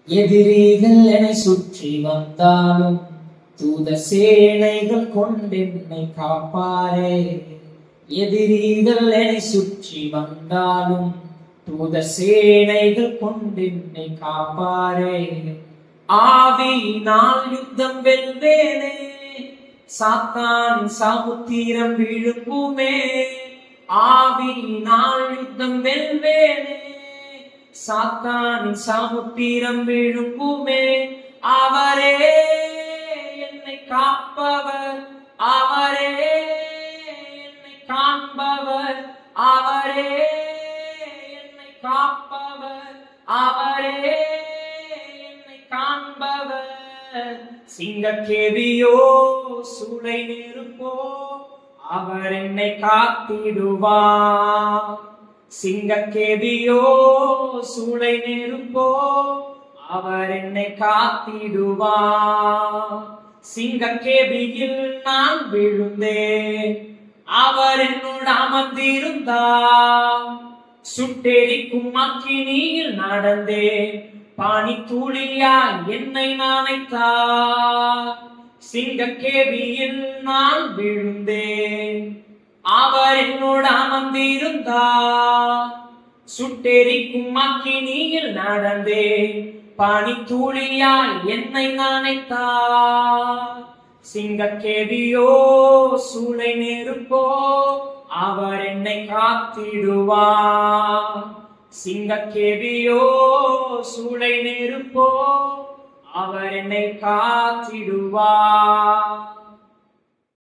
எதிரிகள் என்னை சுற்றி வந்தாலும் தூத சேனைகள் கொண்டென்னை காப்பாரே. எதிரிகள் என்னை சுற்றி வந்தாலும் தூத சேனைகள் கொண்டென்னை காப்பாரே. ஆவியினால் யுத்தம் வெல்வேனே, சாத்தான் சமுத்திரம் விழுங்குமே. ஆவியினால் யுத்தம் வெல்வேனே, சாத்தான் சமுத்திரம் விழுங்குமே. அவரே என்னை காப்பவர், அவரே என்னை காண்பவர், அவரே என்னை காப்பவர், அவரே என்னை காண்பவர். சிங்கக்கேவியோ சூளை நெருப்போ அவர் என்னை காத்திடுவார். சிங்கக்கேவியோ சூளை நெருப்போ அவர் என்னை காத்திடுவார். சிங்கக்கேபியில் நான் விழுந்தேன், அவர் என்னோடு அமர்ந்திருந்தார். சுட்டெரிக்கும் அக்கினியில் நடந்தேன், பானி தூளியாய் என்னை நனைத்தார். சிங்கக்கேபியில் நான் விழுந்தேன், அவர் என்னோடு அமர்ந்திருந்தார். சுட்டெரிக்கும் அக்கினியில் நடந்தேன், பானி தூளியாய் என்னை நனைத்தார். சிங்கக்கேபியோ சூளை நெருப்போ அவர் என்னை காத்திடுவார். சிங்கக்கேபியோ சூளை நெருப்போ அவர் என்னை காத்திடுவார்.